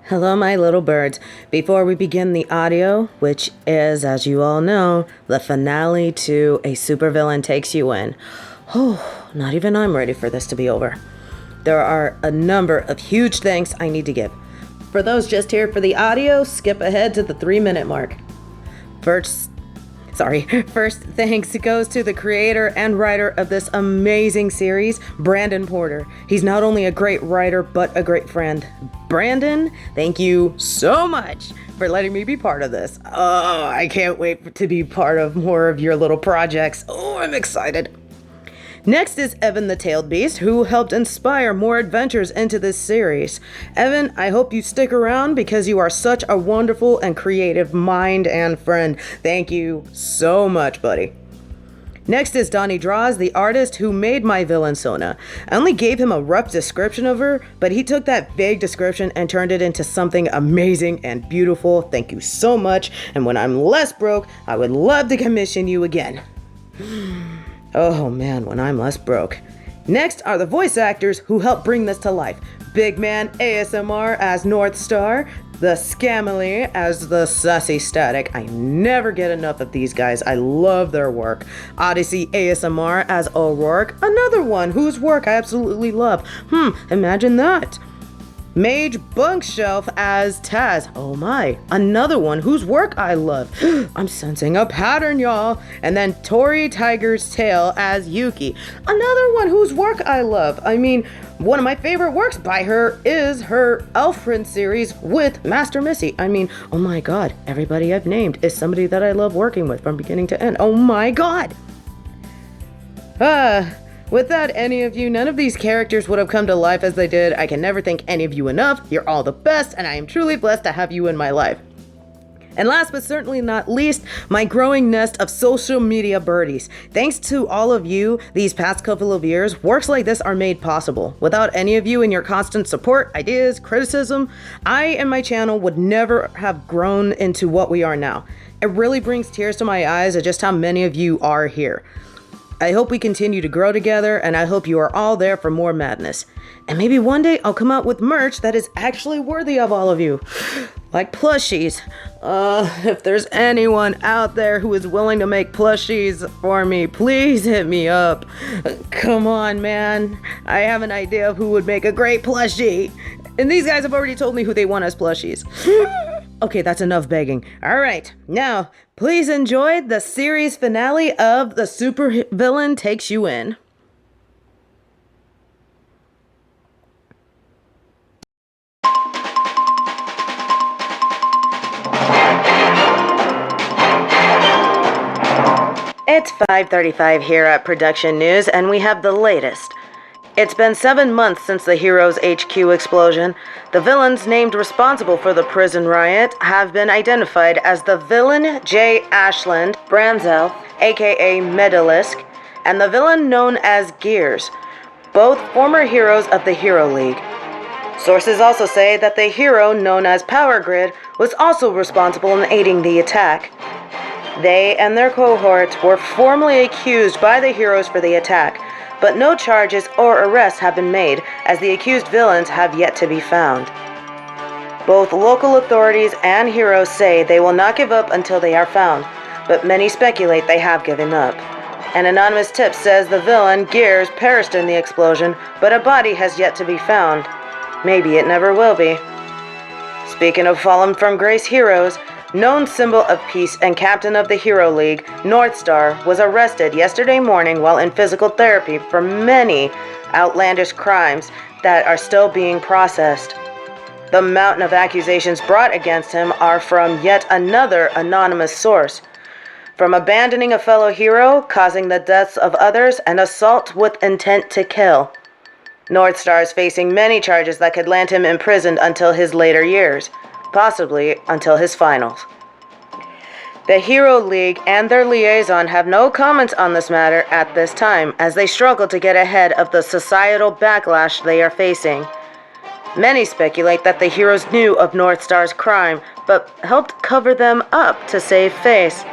Hello, my little birds. Before we begin the audio, which is, as you all know, the finale to A Supervillain Takes You In. Oh, not even I'm ready for this to be over. There are a number of huge thanks I need to give. For those just here for the audio, skip ahead to the 3-minute mark. First thanks goes to the creator and writer of this amazing series, Brandon Porter. He's not only a great writer, but a great friend. Brandon, thank you so much for letting me be part of this. Oh, I can't wait to be part of more of your little projects. Oh, I'm excited. Next is Evan the Tailed Beast, who helped inspire more adventures into this series. Evan, I hope you stick around because you are such a wonderful and creative mind and friend. Thank you so much, buddy. Next is Doni Draws, the artist who made my villain Sona. I only gave him a rough description of her, but he took that vague description and turned it into something amazing and beautiful. Thank you so much, and when I'm less broke, I would love to commission you again. Oh man, when I'm less broke. Next are the voice actors who helped bring this to life. Big Man ASMR as North Star, TheeScamily as the Sassy Static. I never get enough of these guys. I love their work. OdysseyASMR as O'Rourke, another one whose work I absolutely love. Imagine that. Mage Bunkshelf as Taz. Oh my, another one whose work I love. I'm sensing a pattern, y'all. And then Tori Tiger's Tail as Yuki. Another one whose work I love. I mean, one of my favorite works by her is her Elfriend series with Master Missy. I mean, oh my god, everybody I've named is somebody that I love working with from beginning to end. Oh my god. Without any of you, none of these characters would have come to life as they did. I can never thank any of you enough. You're all the best, and I am truly blessed to have you in my life. And last but certainly not least, my growing nest of social media birdies. Thanks to all of you these past couple of years, works like this are made possible. Without any of you and your constant support, ideas, criticism, I and my channel would never have grown into what we are now. It really brings tears to my eyes at just how many of you are here. I hope we continue to grow together, and I hope you are all there for more madness. And maybe one day I'll come out with merch that is actually worthy of all of you. Like plushies. If there's anyone out there who is willing to make plushies for me, please hit me up. Come on, man. I have an idea of who would make a great plushie. And these guys have already told me who they want as plushies. Okay, that's enough begging. All right, now, please enjoy the series finale of The Supervillain Takes You In. It's 5:35 here at Production News, and we have the latest. It's been 7 months since the Heroes HQ explosion. The villains named responsible for the prison riot have been identified as the villain JayAshBran, Branzelf, aka Medalisk, and the villain known as Gears, both former heroes of the Hero League. Sources also say that the hero known as Power Grid was also responsible in aiding the attack. They and their cohorts were formally accused by the heroes for the attack, but no charges or arrests have been made, as the accused villains have yet to be found. Both local authorities and heroes say they will not give up until they are found, but many speculate they have given up. An anonymous tip says the villain, Gears, perished in the explosion, but a body has yet to be found. Maybe it never will be. Speaking of fallen from grace heroes, known symbol of peace and captain of the Hero League, North Star, was arrested yesterday morning while in physical therapy for many outlandish crimes that are still being processed. The mountain of accusations brought against him are from yet another anonymous source. From abandoning a fellow hero, causing the deaths of others, and assault with intent to kill. North Star is facing many charges that could land him imprisoned until his later years. Possibly until his finals. The Hero League and their liaison have no comments on this matter at this time, as they struggle to get ahead of the societal backlash they are facing. Many speculate that the heroes knew of North Star's crime, but helped cover them up to save face.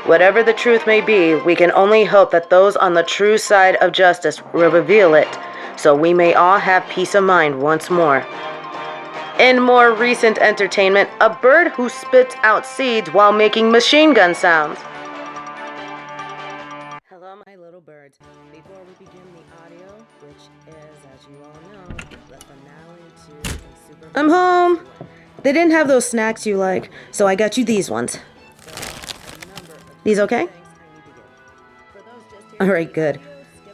Whatever the truth may be, we can only hope that those on the true side of justice will reveal it, so we may all have peace of mind once more. In more recent entertainment, a bird who spits out seeds while making machine gun sounds. Hello, my little birds. Before we begin the audio, which is, as you all know, the finale to a Supervillain. I'm home! They didn't have those snacks you like, so I got you these ones. These okay? Alright, good.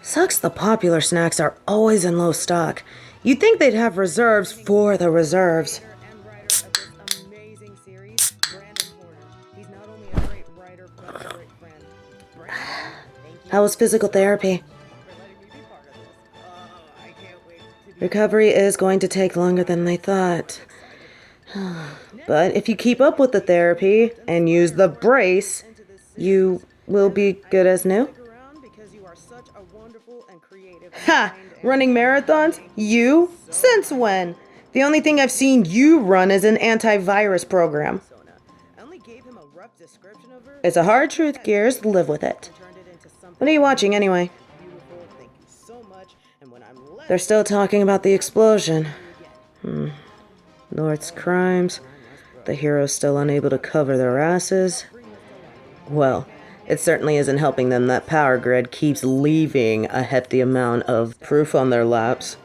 Sucks the popular snacks are always in low stock. You'd think they'd have reserves for the reserves. How was physical therapy? Recovery is going to take longer than they thought. But if you keep up with the therapy and use the brace, you will be good as new. Ha! Running marathons? You? Since when? The only thing I've seen you run is an antivirus program. It's a hard truth, Gears. Live with it. What are you watching anyway? They're still talking about the explosion. North's crimes. The heroes still unable to cover their asses. Well, it certainly isn't helping them that Power Grid keeps leaving a hefty amount of proof on their laps.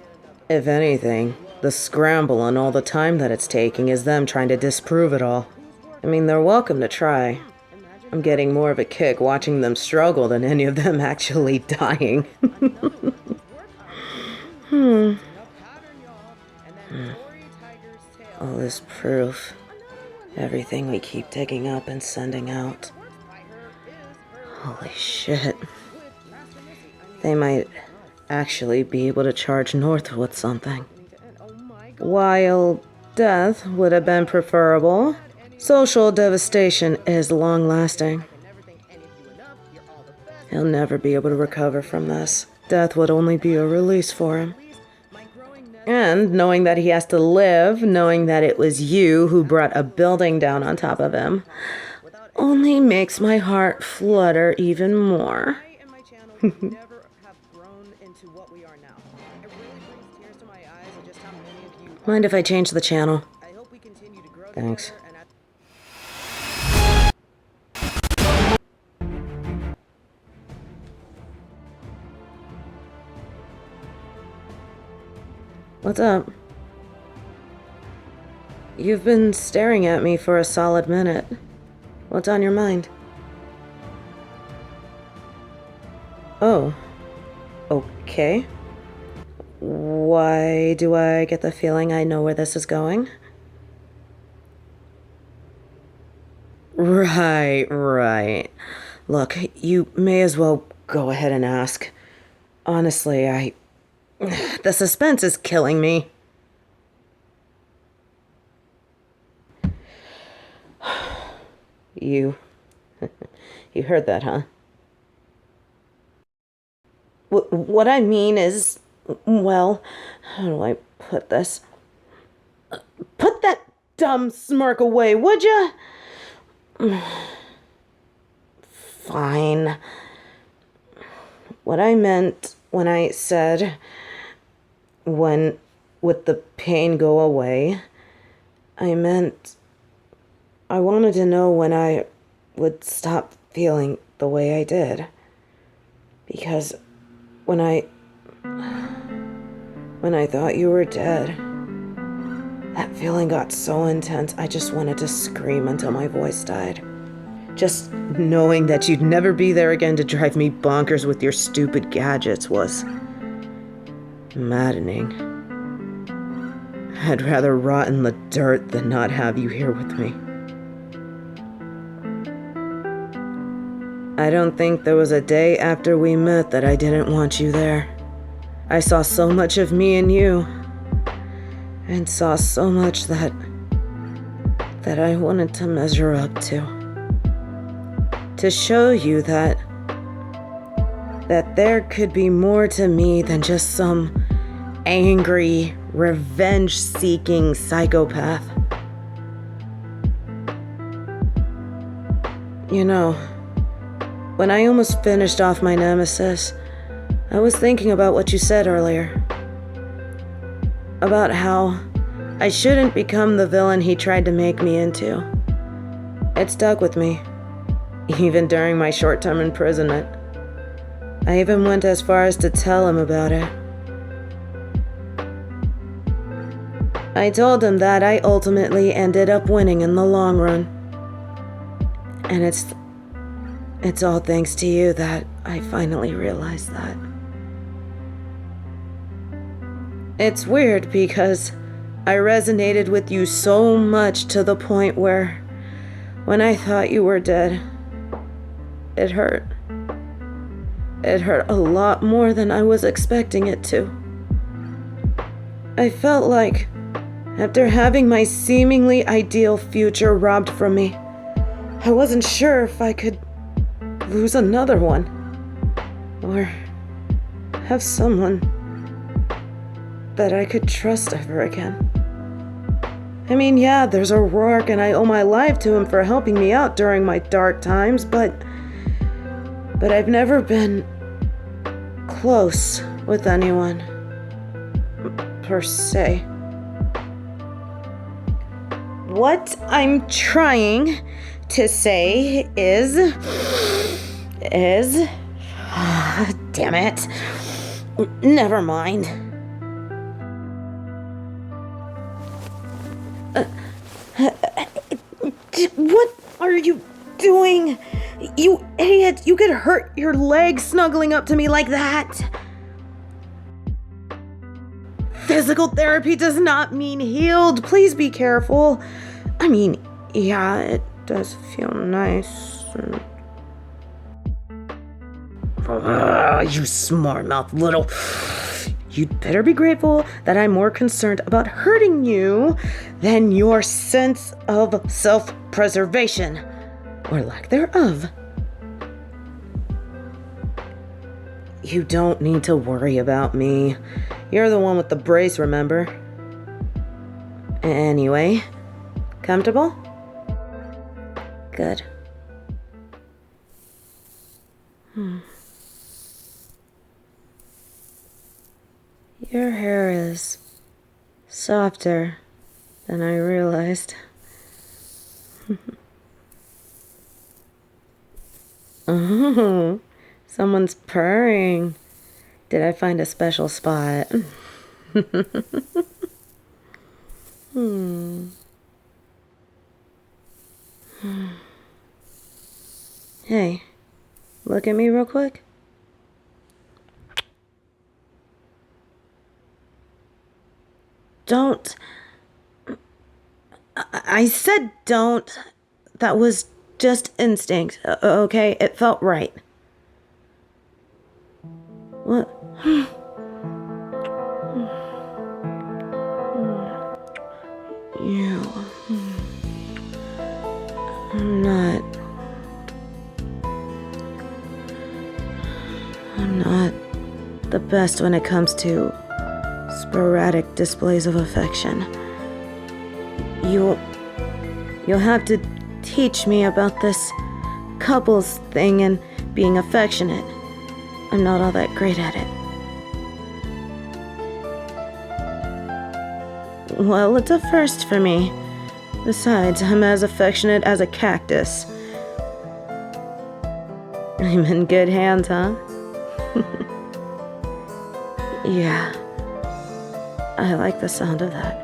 If anything, the scramble and all the time that it's taking is them trying to disprove it all. I mean, they're welcome to try. I'm getting more of a kick watching them struggle than any of them actually dying. All this proof. Everything we keep digging up and sending out. Holy shit. They might actually be able to charge North with something. While death would have been preferable, social devastation is long-lasting. He'll never be able to recover from this. Death would only be a release for him. And knowing that he has to live, knowing that it was you who brought a building down on top of him, only makes my heart flutter even more. Mind if I change the channel? Thanks. What's up? You've been staring at me for a solid minute. What's on your mind? Oh. Okay. Why do I get the feeling I know where this is going? Right. Look, you may as well go ahead and ask. Honestly, the suspense is killing me. You heard that, huh? What I mean is, well, how do I put this? Put that dumb smirk away, would ya? Fine. What I meant when I said, when would the pain go away, I meant I wanted to know when I would stop feeling the way I did. Because when I thought you were dead, that feeling got so intense I just wanted to scream until my voice died. Just knowing that you'd never be there again to drive me bonkers with your stupid gadgets was maddening. I'd rather rot in the dirt than not have you here with me. I don't think there was a day after we met that I didn't want you there. I saw so much of me in you, and saw so much that I wanted to measure up to. To show you that there could be more to me than just some angry, revenge-seeking psychopath. You know, when I almost finished off my nemesis, I was thinking about what you said earlier. About how I shouldn't become the villain he tried to make me into. It stuck with me, even during my short-term imprisonment. I even went as far as to tell him about it. I told him that I ultimately ended up winning in the long run. And it's all thanks to you that I finally realized that. It's weird because I resonated with you so much to the point where, when I thought you were dead, it hurt. It hurt a lot more than I was expecting it to. I felt like, after having my seemingly ideal future robbed from me, I wasn't sure if I could lose another one, or have someone that I could trust ever again. I mean, yeah, there's O'Rourke, and I owe my life to him for helping me out during my dark times, but I've never been close with anyone, per se. What I'm trying to say is, damn it, never mind. What are you doing? You idiot, you could hurt your leg snuggling up to me like that. Physical therapy does not mean healed. Please be careful. I mean, yeah, it does feel nice. You smart-mouthed little... You'd better be grateful that I'm more concerned about hurting you than your sense of self-preservation, or lack thereof. You don't need to worry about me. You're the one with the brace, remember? Anyway, comfortable? Good. Your hair is softer than I realized. Oh, someone's purring. Did I find a special spot? Hey, look at me real quick. Don't. I said don't. That was just instinct, okay? It felt right. What? You. I'm not the best when it comes to sporadic displays of affection. You'll have to teach me about this couples thing and being affectionate. I'm not all that great at it. Well, it's a first for me. Besides, I'm as affectionate as a cactus. I'm in good hands, huh? Yeah. I like the sound of that.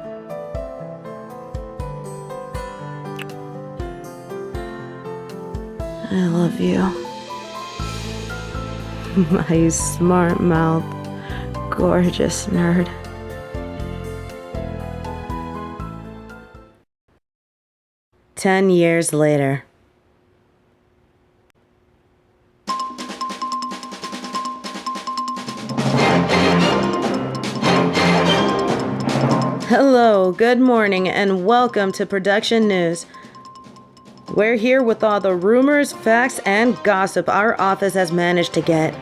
I love you. My smart-mouthed, gorgeous nerd. 10 years later. Hello, good morning, and welcome to Production News. We're here with all the rumors, facts, and gossip our office has managed to get.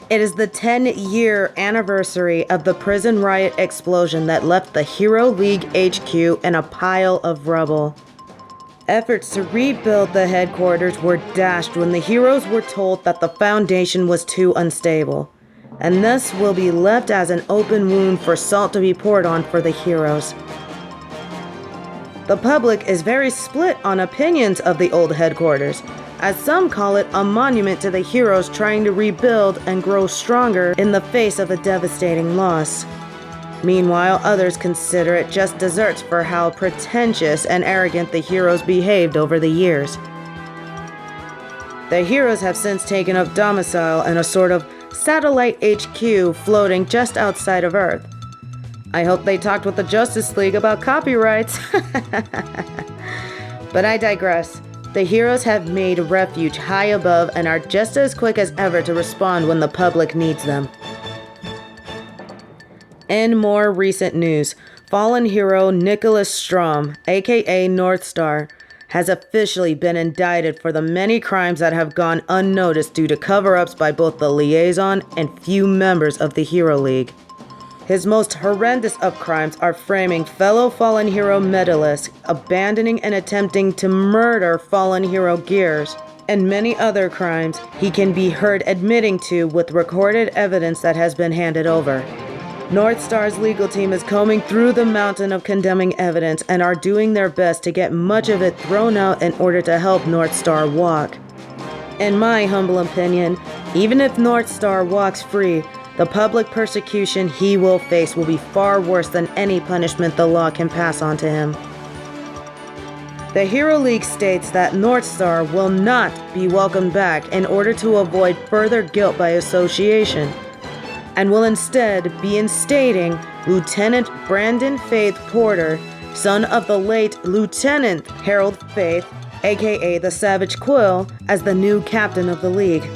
It is the 10-year anniversary of the prison riot explosion that left the Hero League HQ in a pile of rubble. Efforts to rebuild the headquarters were dashed when the heroes were told that the foundation was too unstable, and thus will be left as an open wound for salt to be poured on for the heroes. The public is very split on opinions of the old headquarters, as some call it a monument to the heroes trying to rebuild and grow stronger in the face of a devastating loss. Meanwhile, others consider it just desserts for how pretentious and arrogant the heroes behaved over the years. The heroes have since taken up domicile in a sort of satellite HQ floating just outside of Earth. I hope they talked with the Justice League about copyrights. But I digress. The heroes have made refuge high above and are just as quick as ever to respond when the public needs them. In more recent news, fallen hero Nicholas Strom, aka Northstar, has officially been indicted for the many crimes that have gone unnoticed due to cover-ups by both the Liaison and few members of the Hero League. His most horrendous of crimes are framing fellow fallen hero Medalist, abandoning and attempting to murder fallen hero Gears, and many other crimes he can be heard admitting to with recorded evidence that has been handed over. Northstar's legal team is combing through the mountain of condemning evidence and are doing their best to get much of it thrown out in order to help Northstar walk. In my humble opinion, even if Northstar walks free, the public persecution he will face will be far worse than any punishment the law can pass on to him. The Hero League states that Northstar will not be welcomed back in order to avoid further guilt by association, and will instead be instating Lieutenant Brandon Faith Porter, son of the late Lieutenant Harold Faith, aka the Savage Quill, as the new captain of the league.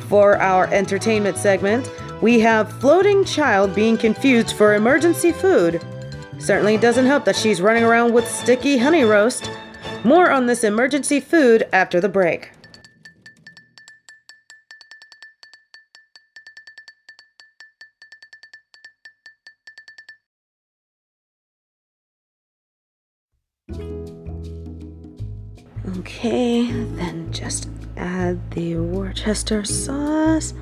For our entertainment segment, we have Floating Child being confused for emergency food. Certainly doesn't help that she's running around with sticky honey roast. More on this emergency food after the break. Okay, then just add the Worcester sauce.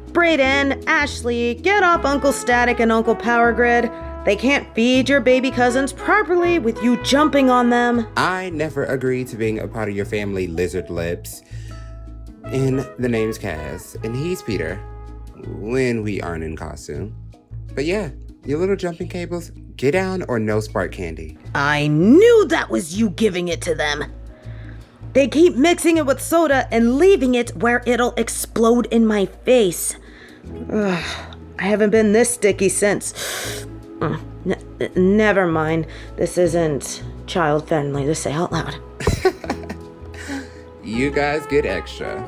Brayden, Ashley, get off Uncle Static and Uncle Power Grid. They can't feed your baby cousins properly with you jumping on them. I never agreed to being a part of your family, Lizard Lips. And the name's Cass, and he's Peter, when we aren't in costume. But yeah, your little jumping cables, get down or no spark candy. I knew that was you giving it to them. They keep mixing it with soda and leaving it where it'll explode in my face. Ugh, I haven't been this sticky since. Never mind. This isn't child-friendly to say out loud. You guys get extra.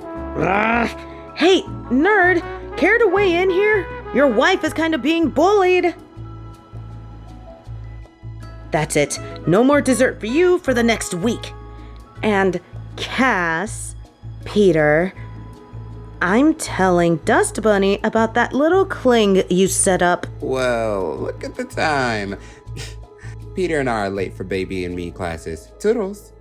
Hey, nerd, care to weigh in here? Your wife is kind of being bullied. That's it. No more dessert for you for the next week. And Cass, Peter, I'm telling Dust Bunny about that little cling you set up. Well, look at the time. Peter and I are late for baby and me classes. Toodles.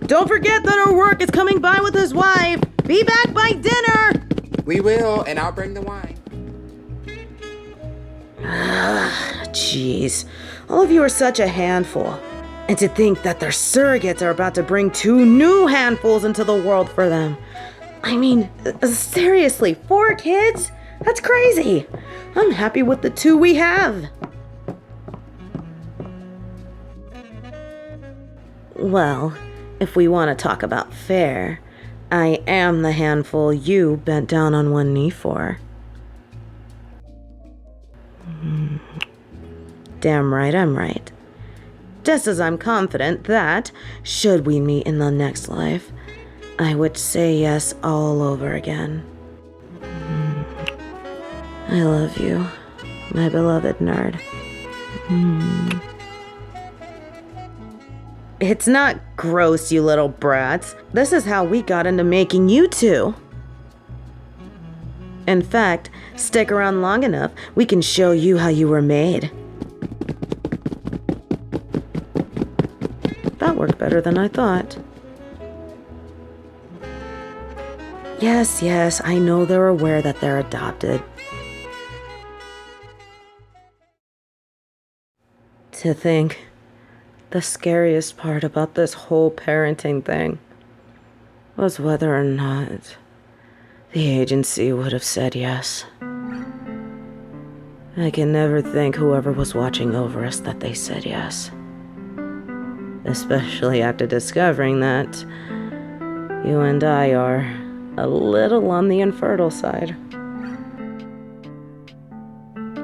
Don't forget that our work is coming by with his wife. Be back by dinner. We will, and I'll bring the wine. Jeez, all of you are such a handful. And to think that their surrogates are about to bring 2 new handfuls into the world for them. I mean, seriously, 4 kids? That's crazy. I'm happy with the 2 we have. Well, if we want to talk about fair, I am the handful you bent down on one knee for. Damn right I'm right. Just as I'm confident that, should we meet in the next life, I would say yes all over again. I love you, my beloved nerd. It's not gross, you little brats. This is how we got into making you 2. In fact, stick around long enough, we can show you how you were made. That worked better than I thought. Yes, I know they're aware that they're adopted. To think, the scariest part about this whole parenting thing was whether or not the agency would have said yes. I can never thank whoever was watching over us that they said yes. Especially after discovering that you and I are a little on the infertile side.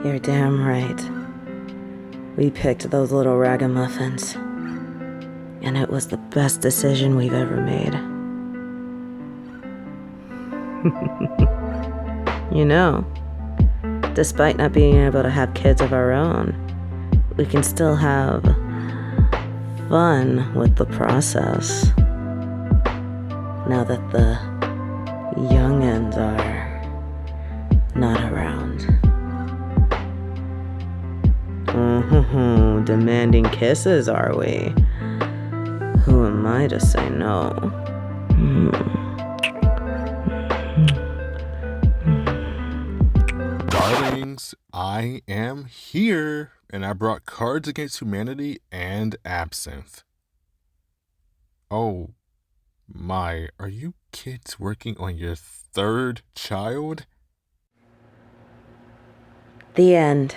You're damn right. We picked those little ragamuffins, and it was the best decision we've ever made. You know, despite not being able to have kids of our own, we can still have fun with the process. Now that the youngins are not around. Demanding kisses, are we? Who am I to say no? Darlings, I am here, and I brought Cards Against Humanity and Absinthe. Oh my, are you kids working on your third child? The end.